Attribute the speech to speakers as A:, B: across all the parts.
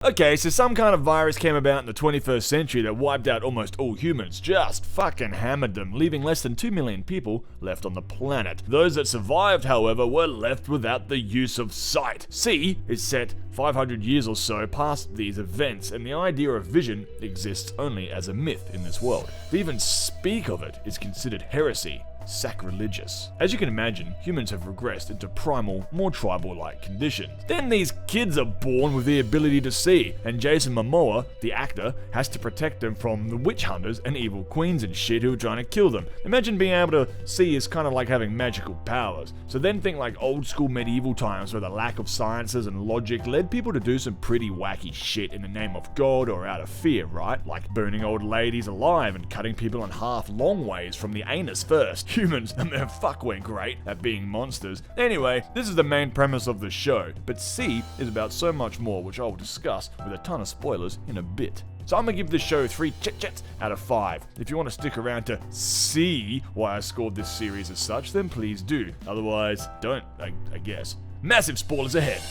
A: Okay, so some kind of virus came about in the 21st century that wiped out almost all humans, just fucking hammered them, leaving less than 2 million people left on the planet. Those that survived, however, were left without the use of sight. C is set 500 years or so past these events, and the idea of vision exists only as a myth in this world. To even speak of it is considered heresy. Sacrilegious. As you can imagine, humans have regressed into primal, more tribal-like conditions. Then these kids are born with the ability to see, and Jason Momoa, the actor, has to protect them from the witch hunters and evil queens and shit who are trying to kill them. Imagine being able to see is kind of like having magical powers. So then think like old school medieval times where the lack of sciences and logic led people to do some pretty wacky shit in the name of God or out of fear, right? Like burning old ladies alive and cutting people in half long ways from the anus first. Humans, fuck, we're great at being monsters. Anyway, this is the main premise of the show, but C is about so much more, which I will discuss with a ton of spoilers in a bit. So I'm gonna give this show 3 chit-chats out of 5. If you want to stick around to see why I scored this series as such, then please do. Otherwise, don't, I guess. Massive spoilers ahead.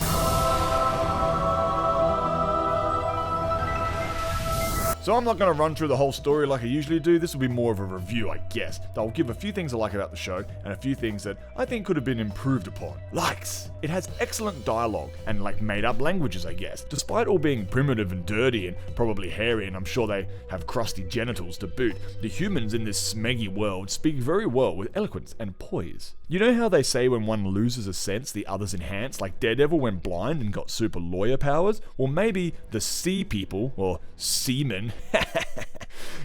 A: So I'm not going to run through the whole story like I usually do. This will be more of a review, I guess. I'll give a few things I like about the show and a few things that I think could have been improved upon. Likes. It has excellent dialogue and like made up languages, I guess. Despite all being primitive and dirty and probably hairy, and I'm sure they have crusty genitals to boot, the humans in this smeggy world speak very well with eloquence and poise. You know how they say when one loses a sense, the others enhance? Like Daredevil went blind and got super lawyer powers? Well, maybe the sea people, or seamen,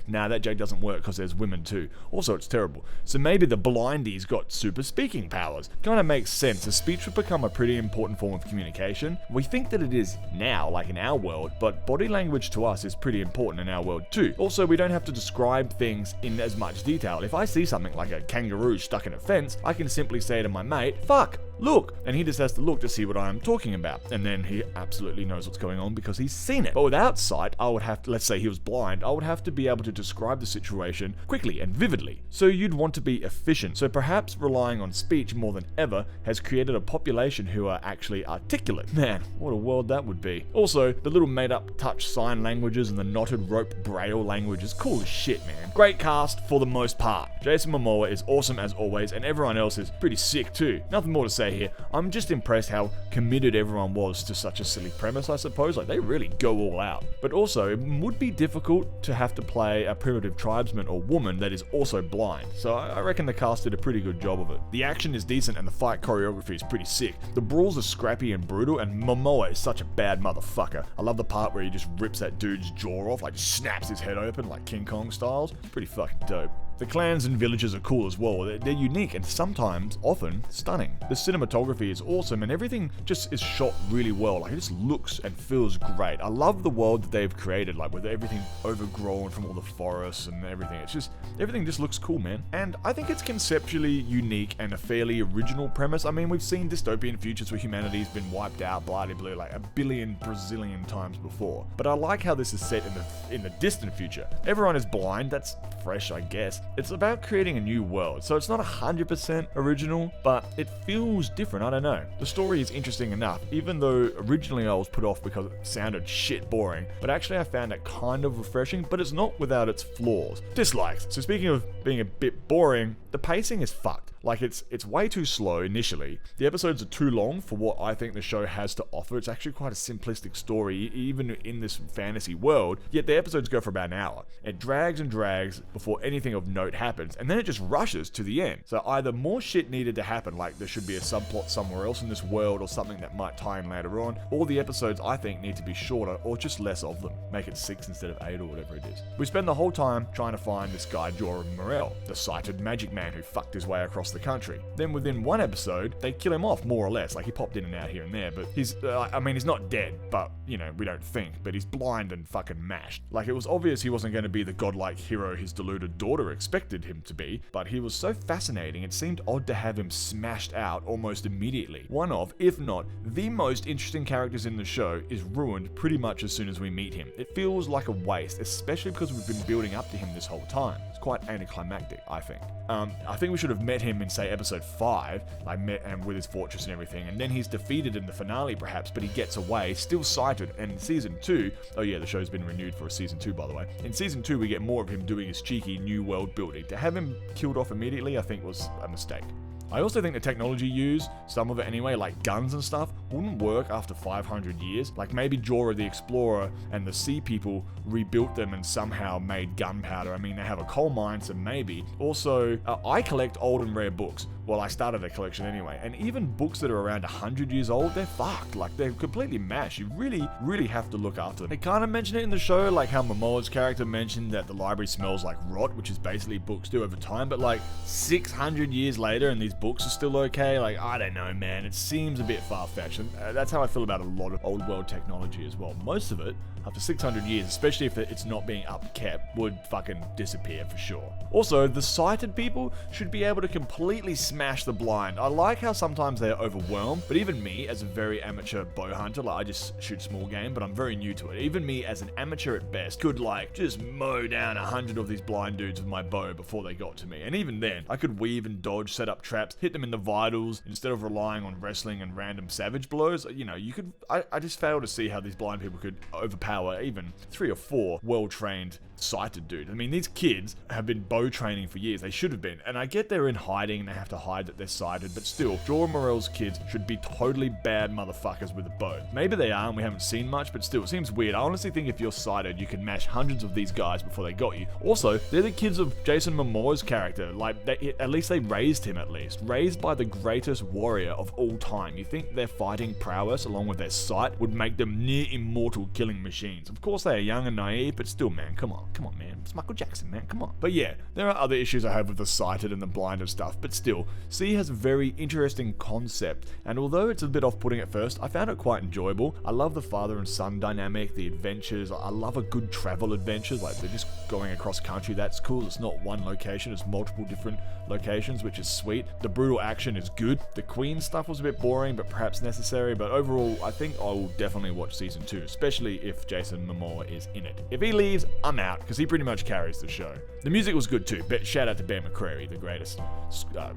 A: nah, that joke doesn't work because there's women too. Also, it's terrible. So maybe the blindies got super speaking powers. Kinda makes sense, as speech would become a pretty important form of communication. We think that it is now, like in our world, but body language to us is pretty important in our world too. Also, we don't have to describe things in as much detail. If I see something like a kangaroo stuck in a fence, I can simply say to my mate, fuck, look, and he just has to look to see what I am talking about, and then he absolutely knows what's going on because he's seen it. But without sight, I would have to, let's say he was blind, I would have to be able to describe the situation quickly and vividly. So you'd want to be efficient. So perhaps relying on speech more than ever has created a population who are actually articulate. Man, what a world that would be. Also, the little made-up touch sign languages and the knotted rope braille language is cool as shit, man. Great cast for the most part. Jason Momoa is awesome as always, and everyone else is pretty sick too. Nothing more to say here. I'm just impressed how committed everyone was to such a silly premise, I suppose. Like, they really go all out. But also, it would be difficult to have to play a primitive tribesman or woman that is also blind. So I reckon the cast did a pretty good job of it. The action is decent and the fight choreography is pretty sick. The brawls are scrappy and brutal, and Momoa is such a bad motherfucker. I love the part where he just rips that dude's jaw off, like snaps his head open like King Kong styles. Pretty fucking dope. The clans and villages are cool as well. They're unique and sometimes, often, stunning. The cinematography is awesome and everything just is shot really well. Like, it just looks and feels great. I love the world that they've created, like with everything overgrown from all the forests and everything. It's just, everything just looks cool, man. And I think it's conceptually unique and a fairly original premise. I mean, we've seen dystopian futures where humanity's been wiped out, bloody-blue, like a billion Brazilian times before. But I like how this is set in the distant future. Everyone is blind, that's fresh, I guess. It's about creating a new world, so it's not 100% original, but it feels different, I don't know. The story is interesting enough, even though originally I was put off because it sounded shit boring, but actually I found it kind of refreshing, but it's not without its flaws. Dislikes. So speaking of being a bit boring, the pacing is fucked. Like, it's way too slow initially. The episodes are too long for what I think the show has to offer. It's actually quite a simplistic story, even in this fantasy world, yet the episodes go for about an hour. It drags and drags before anything of note happens, and then it just rushes to the end. So either more shit needed to happen, like there should be a subplot somewhere else in this world or something that might tie in later on, or the episodes I think need to be shorter or just less of them. Make it 6 instead of 8 or whatever it is. We spend the whole time trying to find this guy Jorah Morel, the sighted magic man who fucked his way across the country. Then within one episode, they kill him off more or less. Like, he popped in and out here and there, but he's not dead, but, you know, we don't think, but he's blind and fucking mashed. Like, it was obvious he wasn't going to be the godlike hero his deluded daughter expected him to be, but he was so fascinating it seemed odd to have him smashed out almost immediately. One of, if not the most interesting characters in the show, is ruined pretty much as soon as we meet him. It feels like a waste, especially because we've been building up to him this whole time. It's quite anticlimactic, I think. I think we should have met him in, say, episode 5, like and with his fortress and everything, and then he's defeated in the finale perhaps, but he gets away, still sighted, and in season 2, oh yeah, the show's been renewed for a season 2 by the way, in season 2 we get more of him doing his cheeky new world building. To have him killed off immediately, I think was a mistake. I also think the technology used, some of it anyway, like guns and stuff, wouldn't work after 500 years. Like maybe Jorah the Explorer and the Sea People rebuilt them and somehow made gunpowder. I mean, they have a coal mine, so maybe. Also, I collect old and rare books. Well, I started a collection anyway, and even books that are around 100 years old, they're fucked. Like, they're completely mashed. You really have to look after them. They kind of mention it in the show, like how Momoa's character mentioned that the library smells like rot, which is basically books do over time, but like 600 years later and these books are still okay, like, I don't know, man. It seems a bit far-fetched, and that's how I feel about a lot of old world technology as well. Most of it, after 600 years, especially if it's not being upkept, would fucking disappear for sure. Also, the sighted people should be able to completely smash the blind. I like how sometimes they're overwhelmed, but even me, as a very amateur bow hunter, like I just shoot small game, but I'm very new to it. Even me, as an amateur at best, could like just mow down 100 of these blind dudes with my bow before they got to me. And even then, I could weave and dodge, set up traps, hit them in the vitals, instead of relying on wrestling and random savage blows. You know, you could, I just fail to see how these blind people could overpower even 3 or 4 well-trained sighted dude. I mean, these kids have been bow training for years. They should have been. And I get they're in hiding and they have to hide that they're sighted, but still, Jorah Morel's kids should be totally bad motherfuckers with a bow. Maybe they are and we haven't seen much, but still, it seems weird. I honestly think if you're sighted, you can mash hundreds of these guys before they got you. Also, they're the kids of Jason Momoa's character. Like, at least they raised him at least. Raised by the greatest warrior of all time. You think their fighting prowess, along with their sight, would make them near immortal killing machines. Of course, they are young and naive, but still, man, come on, man. It's Michael Jackson, man, come on. But yeah, there are other issues I have with the sighted and the blind and stuff, but still, C has a very interesting concept, and although it's a bit off-putting at first, I found it quite enjoyable. I love the father and son dynamic, the adventures. I love a good travel adventures, like they're just going across country. That's cool. It's not one location, it's multiple different locations, which is sweet. The brutal action is good. The Queen stuff was a bit boring, but perhaps necessary, but overall, I think I will definitely watch season 2, especially if Jason Momoa is in it. If he leaves, I'm out, because he pretty much carries the show. The music was good too, but shout out to Ben McCreary, the greatest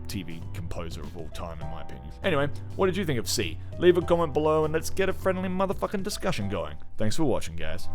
A: TV composer of all time in my opinion. Anyway, what did you think of C? Leave a comment below and let's get a friendly motherfucking discussion going. Thanks for watching, guys.